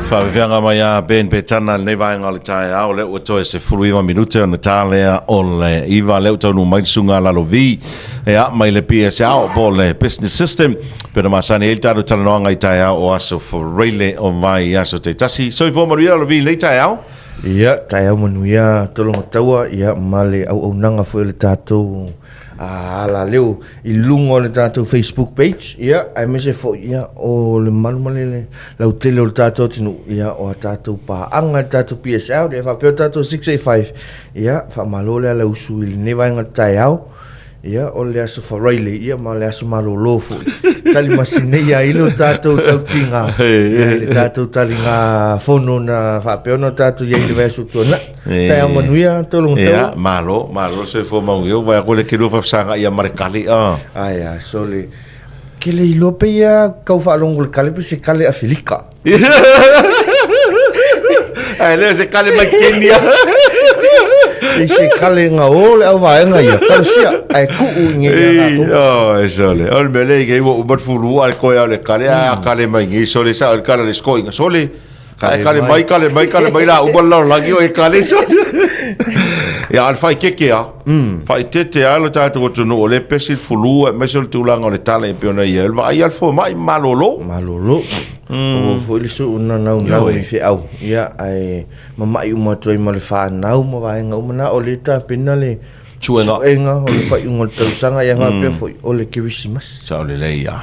Whawhianga mai a Ben Petana nei vaenga le tae au leo atoe se fuluiwa minute na tālea o le iwa leo taunu mainsunga lalo vi e a mai le PSA o le business system pena masani e tāru Talanoaga i tae au o aso for reile o mai aso te tasi so i fōmaruia lalo vi le tae au Ia, tae au manuia tolonga taua ia male au nanga fo le tātou la leo i lungo le tātou Facebook page ia ai mese fo ia o le malumale le lau tele o le tātou tinu ia o tātou paanga le tātou PSL le whapeo tātou 685 ia whamalole la usu i le nevainga tae au ia o le aso whareile ia ma le aso malolo fo tali masine ia ilo tātou tautinga le tātou tali ngā whono na whapeo na tātou ia i le vēsu tuana tae au manuia tolong tau ia malo se fo maungio vai ako le kiru whafsanga ia marekali aia so le ke le ilope ia kau whaalongo le kale pe se kale a Filika ai leo se kale mai Kenya i se kale ngā ole au vaenga ia karusia ai kuu nge e sole ol mele ke wo ubat fulu al ko ya le kale a kale mai ngi sole sa al kale sko inga sole kale mai la ubal la lagi o e kale so ya al fai keke a fai tete ala tatu to no le pesil fulu me sol tulanga o le tale pe ona ia va ai al fo mai malolo o foi le so na i fe au ia ai mama i uma toi ma le fa na uma vaenga uma na o le ta pena le chuenga o le fai un tau sanga ia va pe foi o le kirisimas sa le leia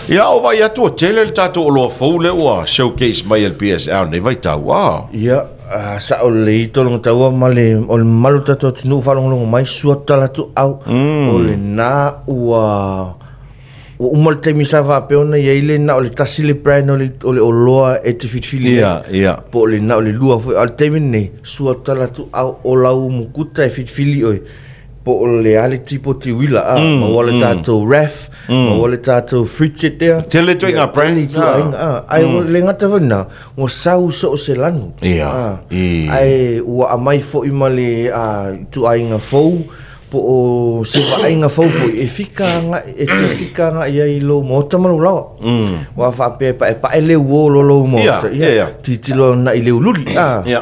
ia o vai atu tele le tatu o lo fo le o showcase mai el PSL ne vai tau ia sa o le tolong tau ma le o le malu tatu tunu falongo mai suatala tu au o le na ua o umal te misava peona ia ile na o le tasi le brand o le oloa e te fitfili ia po le na o le lua foi al temine suatala tu au o lau mukuta e fitfili oi po le ale tipo ti wila ma wale tato ref ma wale tato fridget there tele toinga brand ai le ngata vana o sau so se lanu ai ua amai fo imale tu ainga fo po o se vai nga fofo e fika nga ia i lo mota malu lawa wa fa pe pa ele wo lo mota ti lo na ile ululi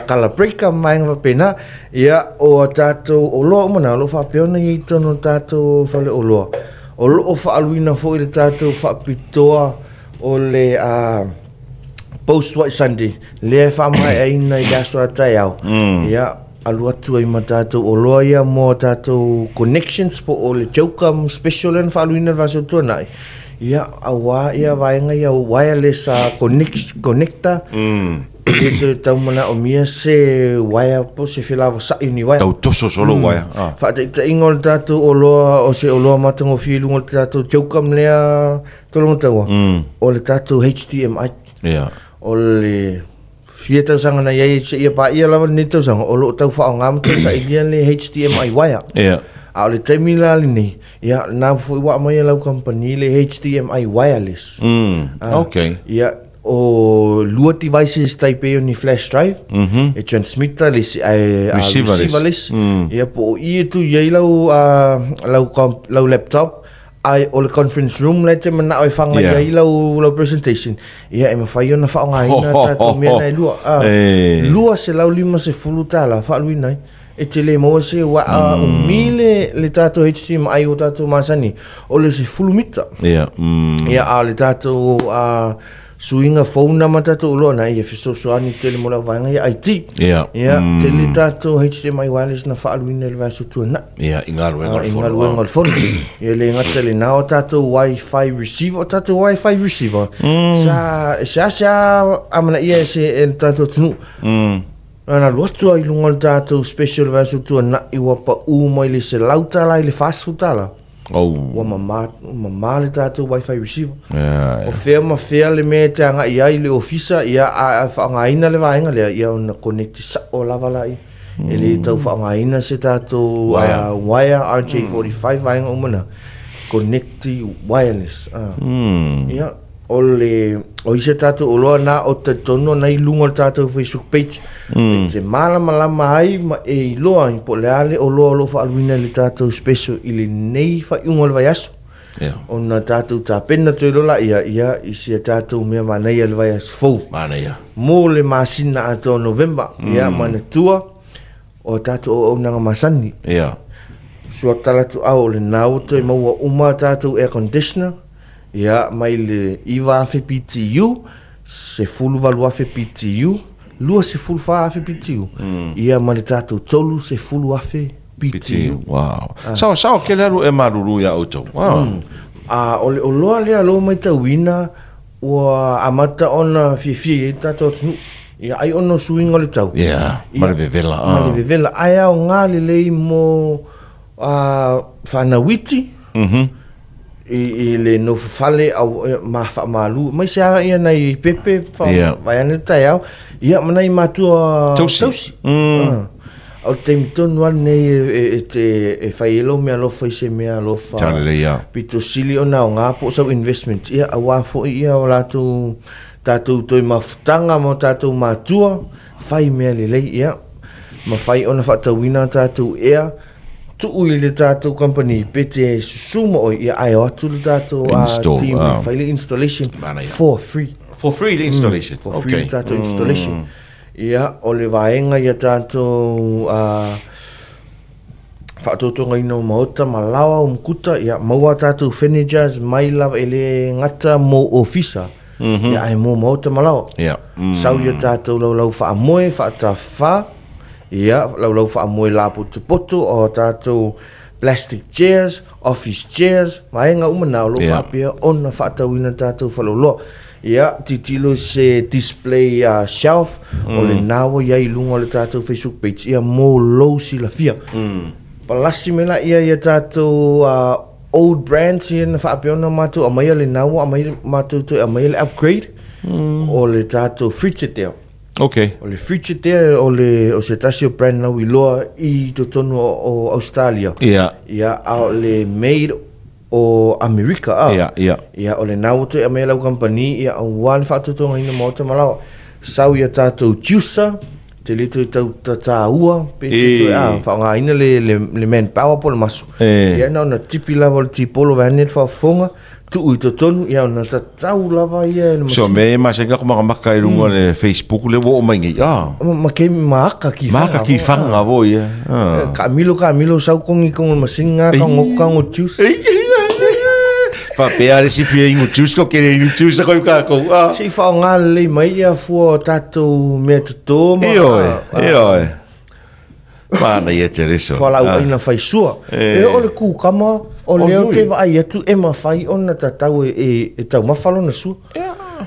kala breaker mai nga pena ia o tato o lo mana lo fa pe ona i tono tato fa le o lo fa aluina fo i tato fa pitoa o le post white sunday le fa mai ai na ia so tai au ia alu atu ai matato o loa ia mo tato connections po o le Jokam special and faluina vaso tuana ia awa ia vaenga ia wireless connector e tau mana o mia se wire po se filava sa ini wire tau toso solo wire fa te ingol tato o loa o se o loa matango filu ngol tato Jokam lea tolong taua o le tato HDMI o le Fia tau sanga na iai se ia pa ia lawa ni tau sanga o lo tau wha o ngam tau sa ilia le HDMI wire. A o le taimi la li ni, ia na fui wa mai lau company le HDMI wireless. Ia o lua devices taipe o ni flash drive, e transmitter le si receiverless. Ia po i tu iai lau laptop, ai o le conference room le te mana o fanga ia i lau presentation ia e mawhai ona whaonga ina tātou mea nei lua se lau lima se fulu tāla whaalui nei e te le moa se wa o mile le tātou HDMI o tātou masani o le se fulu mita ia a le tātou suinga fauna matato ulo na ia fisosoani tele mola vanga ia IT tele tato HDMI wireless na faaluina le vaso tuana ingalu phone ia le ngata le nao tato wifi receiver sa amana ia se en tato tunu ana lotu ai lunga tato special vaso tuana iwa pa mai le se lauta lai le fasu tala wa mama le tātou wifi receiver o fea le me te anga ia i le ofisa ia a whaangaina le vaenga lea ia ona connecti sa o lava lai e le tau whaangaina se tātou wire RJ45 vaenga umana connecti wireless ia o ise tātou o loa na o te tono na i lunga tātou Facebook page te malama ai ma e loa i po le ale o loa lo whaaluina le tātou special i le nei whaiunga le vai aso ona tātou tā pena toi lola ia isi tātou mea manai le vai asfou mo le masina ato November ia mana tua o tātou o nanga masani sua talatu au le nau toi maua uma tātou air conditioner ia mai le iwa afe PTU se fulu valu afe PTU lua se fulu fa afe PTU ia ma le tātou tolu se fulu afe PTU. Wow. Sao ke lero e maruru ya auto. Wow. Ole o loa lea lo mai tauina ua amata ona fie tātou tunu. Ia ai ono suinga le tau. Yeah, malevevela. Malevevela. Ai au ngā lelei mo whanawiti. I le no fale au malu. Mai se ia nei pepe vai ane tai au. Ia manai matua tausi. Au te mitonu anu nei e whaielo mea lofa i se mea lofa. Pito sili o nao ngā po sau investment. Ia a wafo ia o tātou toi mawhtanga mo tātou mātua. Whai mea lelei ia. Ma whai ona whatauina tātou ea. Tuu i le tātou company pete susuma o ia ai o atu le tātou team. Whaile installation for free. For free the installation? For free the tātou installation. Ia, o le vaenga ia tātou whaatotonga ina o maota malawa o mkuta. Ia, maua tātou fenijaz mai lawa ele ngata mo ofisa. Ia, ai mo maota malawa. Sau ia tātou lau whaamoe, whaatawha. Ia, lau whaamoe la poto o tātou plastic chairs, office chairs. Vaenga umanao lo whaapia ona whaatawina tātou whaloloa. Ia, titilo se display shelf o le nawa ia i lunga o le tātou Facebook page. Ia mo low si la fia. Palasi mela ia tātou old brands ia na whaapeona mātou a maia le nawa, a maia mātou toi, a maia le upgrade o le tātou Frigidaire. O le Frigidaire o se tasio brand nau i loa i totonu o Australia. Ia, o le made o Amerika ia o le nau toi a mea lau company ia au wale whaatotonga ina mauta malawa sau ia tātou juicer te leto i tau tāua pe te toi whaonga ina le manpower po le masu ia na ona tipi lava le tipolo vanet whaofonga tuu i totonu ia ona tatau lava ia so me masenga kumakamaka i runga le Facebook le wo o maingi ma ke maaka ki whanga vo ia Kamilo sau kongi masinga kango juice Pea le si fia ingo tusko ke ingo tusko ko ka ko. Si fa nga le mai ia fu tātou mea tuto ma. Io. Mana ia tereso. Fala u ina fai sua. E o le ku kama o le o te vai atu e ma fai ona tatau e tau mafalo na su.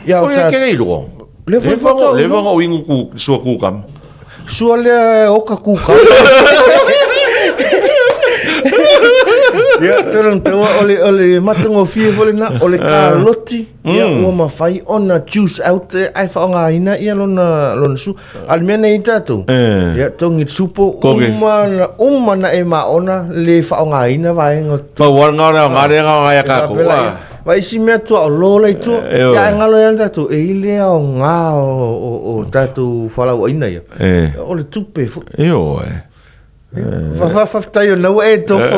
Ia o ia ke nei lo. Le va o ingo ku sua ku kama. Sua le o ka ku kama. Ia, terang tawa ole matango fie fole na, ole Carlotti, ia ua mawhai ona juice out ai whaonga ina, ia lona su. Almena i tātou. Ia, tongi supo, umana e maona le whaonga ina vaenga. Pau ngare ngā kako. Vai si mea tua o lola i tua, ia ngalo ia tātou, e ile o ngā o tātou whalau ina ia. Ole tupe. Io, Whaftai o nau e tofo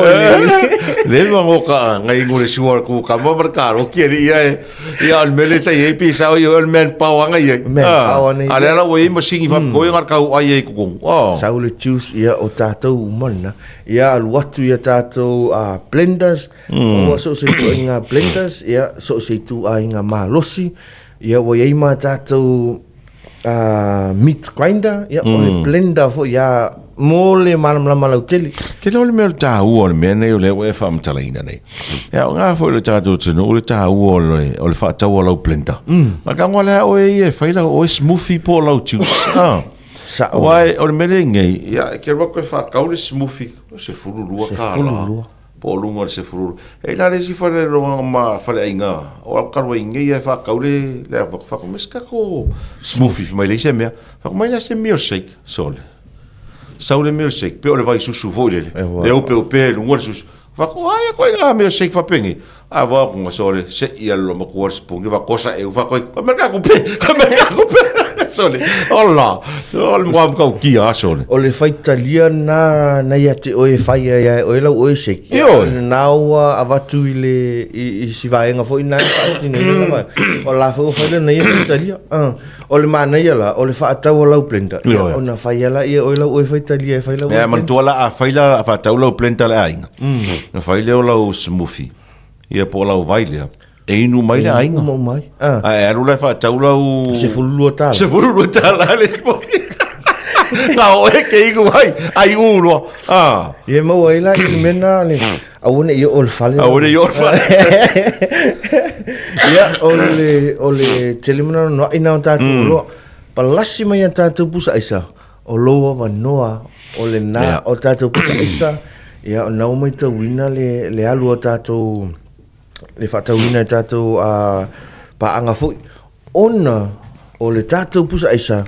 Le mango ka ngai ngore suar ku ka mo markaro ki ia al mele sa ye pi sa yo al men pawanga ye ale ala we mo singi fa ko ngar ka ai ku sa le juice ia o tatou mana ia al watu ia tatou blenders o so se tu inga blenders ia so se tu inga malosi ia wo ye ma tatou meat grinder ia o le blender fo ia mole malama lau tele ke le me ta u o me nei o le we fam talaina nei ya nga fo le ta tu no le ta u o le fa ta o lau blender ma ka ngola o e fa ila o smoothie po lau juice sa wai o me ngai ya ke ro ko fa ka o smoothie se fururu ka po lunga se fururu e la le si fa le ro ma fa le inga o ka ro ngai fa ka o le fa ko meska ko smoothie mai le se me fa ko mai la se milkshake sole Saule milkshake, pe ole vai susu voile. Le ope lungo susu. Va ko ai ko ina milkshake fa pengi. A va ko sole se ia lo ma ko spung va cosa e va ko merka ko pe. Sole. Ola. Ol mo kau kia sole. O le faitalia na ia te oe fai ai o lau oe seki. Io. Naua avatu i si vaenga fo ina faiti nei mai. O la fo fai na ia faitalia. O le mana ia la o le faatau o lau plenta. O na fai ala ia o lau oe faitalia fai lau. Ya man tuala a fai la faatau lau plenta le ainga. Na fai le o lau smoothie. Ia po lau vai lea. E inu mai le ainga. Mo mai. Ai aru le faatau lau. Se fululua tala. Se fululua tala le smoothie. Nga oe ke iku mai. Ai ulo. Ia mau ai la i mena le. Awone ia ol fale. Awone ia ol fale. Ia o le telemana no ina tatu lo. Palasi mai tatu pusa isa. O loa wa noa o le na o tatu pusa isa. Ia o nau mai ta wina le alu o tatu le fata wina tatu pa anga fui. Ona o le tatu pusa isa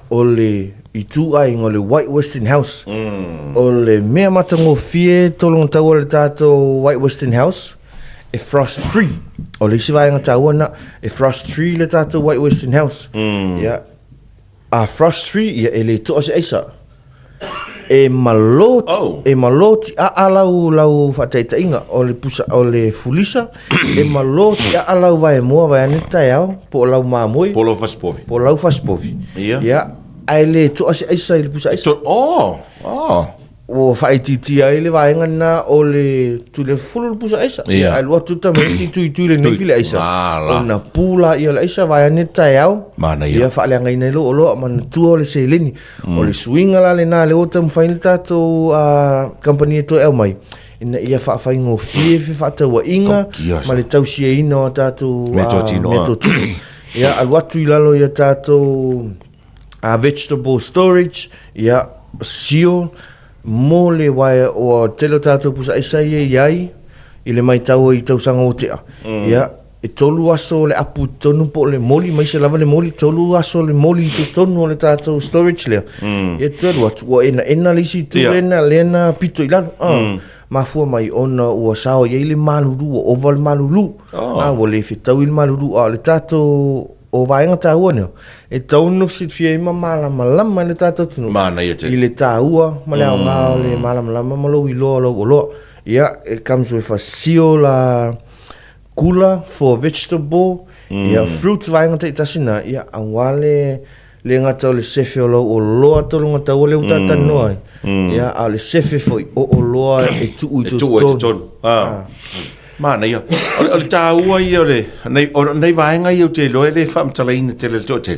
o le i tu ai ngole White Western House. O le mea matango fie tolong tau le tātou White Western House. E Frost Tree. O le isi vai ngā tau ana. E Frost Tree le tātou White Western House. Ia. A Frost Tree, ia e le toa se eisa. E maloti a lau whataita inga. O le pusa, o le fulisa. E maloti a lau vai mua vai anita iau. Po lau mamoi. Po lau faspovi. Po lau faspovi. Ia. Ai le to ase aisa le pusa aisa. O whaititi ai le vaenga na o le tu le fulu le pusa aisa. Ai lua tuta meti tu le nefi le aisa. O na pula ia le aisa vaene tai au. Mana ia. Ia whaale anga ina lo o loa mana tua o le seileni. O le swinga la le na le ota mwhaini tato company e to el mai. Ina ia whaafai fie whaatau inga. Ma le tausia ina o tato metotino. Ia aluatu i lalo ia tato vegetable storage, ia seal, mo le wae o telo tātou pusa isa iai, i le mai tau i tausanga o tea. Ia, e tolu aso le apu tonu po le moli, mai se lava le moli, tolu aso le moli i tonu o le tātou storage lea. Ia tolu atu, o ena lisi tu lena pito i lalo. Mafua mai ona ua sao iai le malulu, o oval malulu. O le fetau i le malulu, le tātou o vaenga tāua neo. E taunu sit fia ima malama le tātou tunu. Mana ia te. I le tāua, ma le au ngāo le malama malo i loa lau o loa. Ia, it comes with a seal cooler for vegetable. Ia, fruits vaenga te itasina. Ia, awale le ngata o le sefe o lau o loa tolu ngata o le utata noa. Ia, a le sefe foi o loa e tuu i tonu. Mana ia. O le tāua ia o le. Nei vaenga ia o te loe le whaamtalaina te le to te.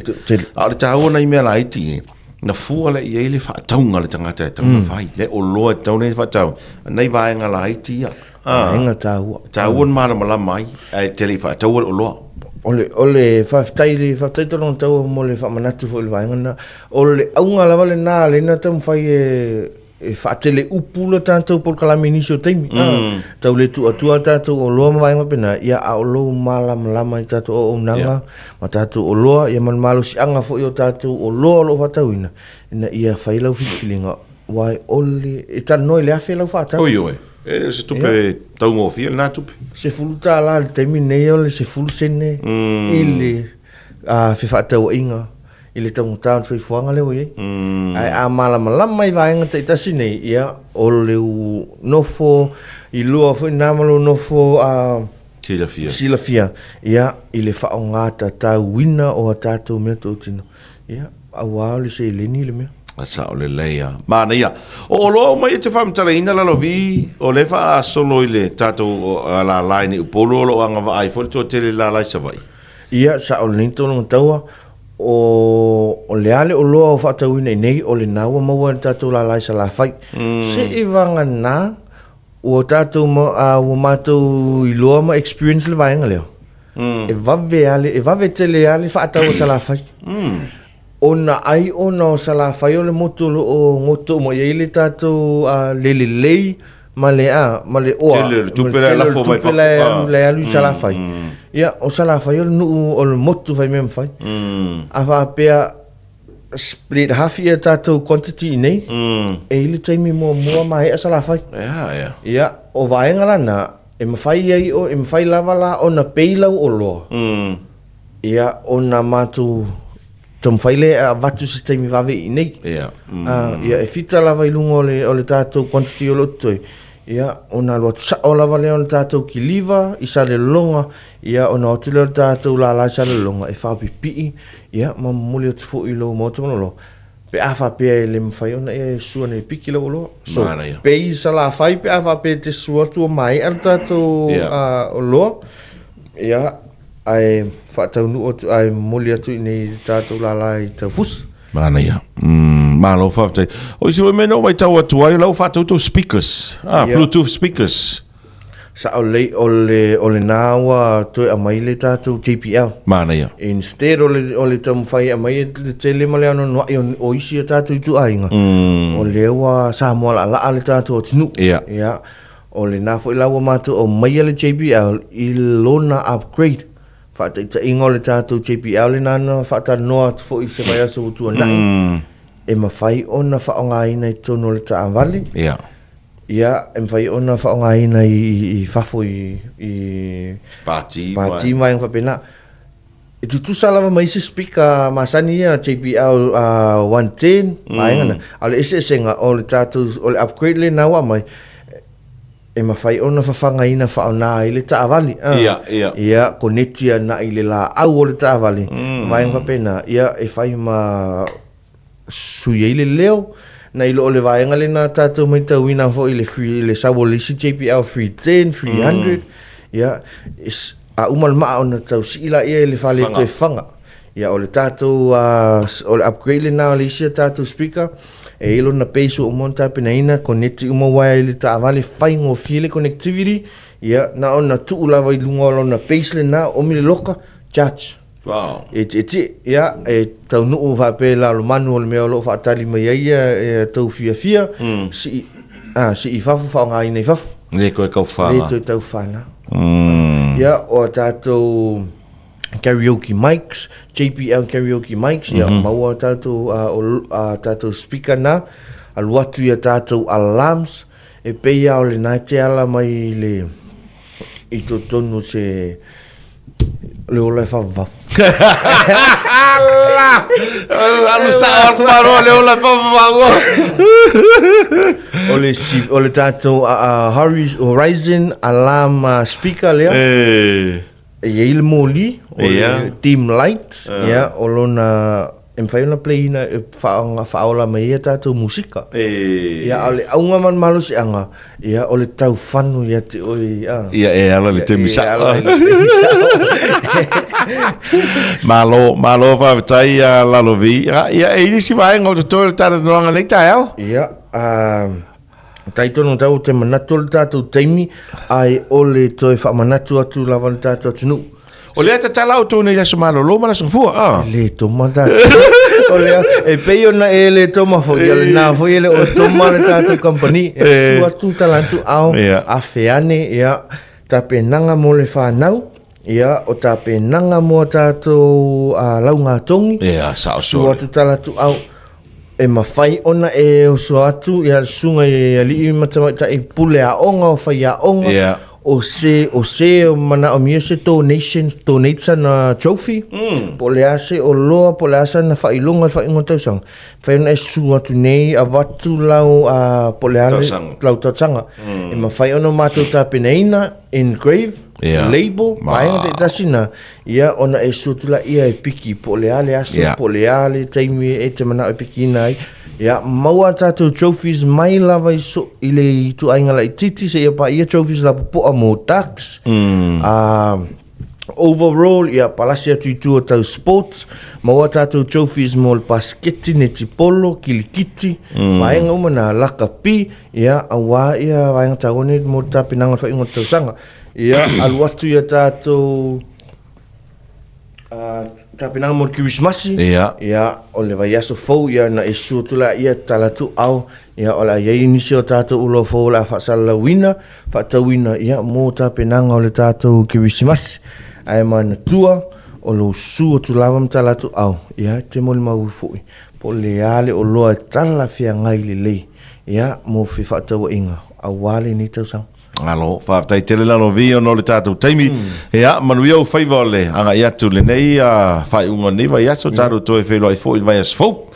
O le tāua nei mea laiti. Na fua le ia le whaataunga le tangata e taunga whai. Le o loa tau nei whaatau. Nei vaenga laiti ia. Vaenga tāua. Tāua mana malamai. E te le whaatau o loa. O le whaftai tono tau mo le whamanatu fo le vaenga na. O le aunga lava le nā le na tamu whai e whaatele upula tātou por kalami nisi o teimi. Tau le tu atua tātou o loa mawainga pena. Ia a o loa malama i tātou o nanga. Ma tātou o loa, ia man malo si anga fo i o tātou o loa lo whatau ina. Ina ia whailau whikilinga. Wai ole, e tānoi le awhi lau whatau. Oi oe. E se tupe tau ngō fia nā tupe. Se fulu tā la le teimi nei o le se fulu sene. Ile whi whatau inga. Ile tau ngā whai fuanga leo iei. Ai a malama i vaenga te itasi nei. Ia o leu nofo i lua fo i nāmalo nofo silafia. Ia ile whao ngāta tā wina o a tātou mea tō tino. Ia au au le se leni le mea. Asa o le leia. Mana ia. O loa mai te whamtala ina lalo vi. O le wha solo i le tātou la laini upolo o anga wa ai. Fole tō tele la lai sa vai. Ia sa o le nintono taua. O le ale o loa o whaatau ina nei o le naua maua tātou la lai sa la whai. Se i wanga nā o tātou o mātou i loa ma experience le vaenga leo. E vave tele ale whaatau o sa la whai. Ona ai ona o sa la whai o le moto o ngoto mo iei le tātou lelelei ma le oa. Tele tupele la fo mai whafu. Le alu sa la whai. Ia, o sa la whai o le nuu o le motu whai mea mwhai. A whaapea split half ia tātou quantity i nei. E ili taimi mua mai a sa la whai. Ia, o vaenga lana, e mawhai lava la o na peilau o loa. Ia, o na mātou tom faile a vatu se taimi vave I nei. Ia. Ia e fita lava I lunga o le tātou quantity o lotoi. Ia, ona loa tusa o lava leo le tātou ki liva, I sa le longa. Ia, ona o tule o tātou la sa le longa. E whapipii. Ia, ma muli o tufu I lo mo te manolo. Pe a whapea le mwhai ona e sua nei piki lo lo. So, pe I sa la whai pe a whapea te sua tua mai al tātou o loa. Ia, ai whatau nu o tu ai moli atu I nei tātou la I tau fus. Mana ia. Malo whaftai. O isi me no mai tau atu ai lau whatau tau speakers. Bluetooth speakers. Sa o le nāua toi a mai le tātou JPL. Mana ia. Instead o le tau mwhai a mai le tele male ano noa o isi a tātou I tu ainga. O le ewa sa mua la le tātou o tinu. Ia. Ia. O le nāfo I laua mātou o mai le JPL I lona upgrade. Whata I ta ingo le tātou JPL le nana whata noa tufo I se vai aso utua nai. E mawhai ona whaonga ina I tono le ta anvali. Ia. Ia, e mawhai ona whaonga ina I whafo I Pāti mai ang whapena. E tutu salava mai se speaker masani ia JPL 110. Mai ngana. Ale ese nga o le tātou o le upgrade le nawa mai. E mawhai ona whawhanga ina whaona I le taawali. Ia, konetia na I le la au o le taawali. Vai ang whapena. Ia, e whai ma sui le leo. Na I lo le vaenga le na tātou mai tau ina fo I le free, le sawo lisi JPL 310, 300. Ia, a umal maa ona tau si ila ia le whale to e whanga. Ia, o le tātou, o le upgrade le na o le isi tātou speaker. E ilo na peiso o monta pena ina konekti uma wai le ta avale whaingo fiele connectivity ia na ona tu ulawa I lunga o na peiso le na o mile loka charge. Wow. E ia e tau nuu whape la lo manu o le mea lo whaatali mai ia e tau fia si I fafu whaonga ina I fafu. Le koe kau whana. Le toi tau whana. Ia o tātou karaoke mics, JPL karaoke mics, ia maua tātou tātou speaker na, aluatu ia tātou alarms, e peia o le nai te ala mai le I to tonu se le ola e whawawau. Anu saon maro le ola e whawawau. O le tātou Horizon alarm speaker lea. Ia il moli o le dim light ia o lona em fai ona play na whaola mai ia tātou musika ia o le aunga man malo si anga ia o le tau whanu ia te oi ia e ala le te misa malo whawtai lalovi ia e iri si vai ngau te toi le tātou noanga nei tai au ia taitono tau te manatu le tātou teimi ai o le toi whamanatu atu lava le tātou atunu. O lea ta talau tōne ia sumalo lo mana sungfua. Le toma tātou. O lea e pei ona e le toma fo ia le nā fo ia le o toma le tātou company. E sua tu talantu au a feane ia ta penanga mo le whanau. Ia o ta penanga mo tātou launga tongi. Ia sao sua tu talantu au. E mawhai ona e o so atu ia sunga e ali matamata e pule a onga o whai a onga o se o mana o mia se donate na trophy po le ase o loa po le asa na whailonga whaingo tausanga whai ona e su atu nei a watu lau po le ale lau tautanga e mawhai ona mātou tā peneina engrave label maenga te tasina ia ona e sutula ia e piki po le ale aso po le ale taimi e te mana e piki nai ia maua tātou trophies mai lava I le tu ainga lai titi se ia pa ia trophies la po a mo tax overall ia palasi atu I tu o tau sports maua tātou trophies mo le basketi ne tipolo kilikiti maenga umana laka pi ia awa ia vaenga taone mo tapinanga whaingo tau sanga ia aluatu ia tātou tapinanga mo Christmasi ia o le vai aso fou ia na e suatula ia talatu au ia o la iei nisi o tātou ulo fou la whaasala wina whaatawina ia mo tapinanga o le tātou Christmasi ai mana tua o lo suatula wam talatu au ia te mo le mau fui po le ale o loa tala fia ngai le lei ia mo fi whaatawa inga awale ni tau sang Alo, whaatai te le lalo vio no le tātou taimi. Ea, manui au whaiva le anga i atu le nei a whai unga niwa i aso tātou toi whelo ai fo i vai as fau.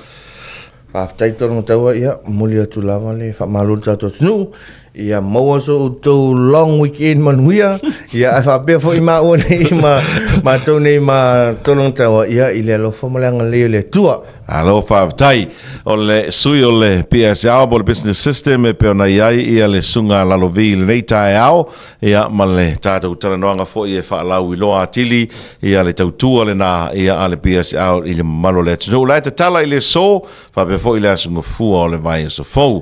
Whaatai tono taua ia, muli atu lava le whamalun tātou tunu. Ia maua so tau long weekend manuia. Ia a whapea fo i maua nei ma tau nei ma tono taua ia i le alo whamalanga leo le tua. Alo whaatai, o le sui o le PSR, o le Business System, e peo nei ai, ia le sunga lalovi le nei tae au, ia ma le tātou talanoanga fo i e whaalau i loa atili, ia le tautua le nā, ia a le PSR i le malo le tunu. Lai te tala i le so, whapea fo i le asunga fua o le vai so fau.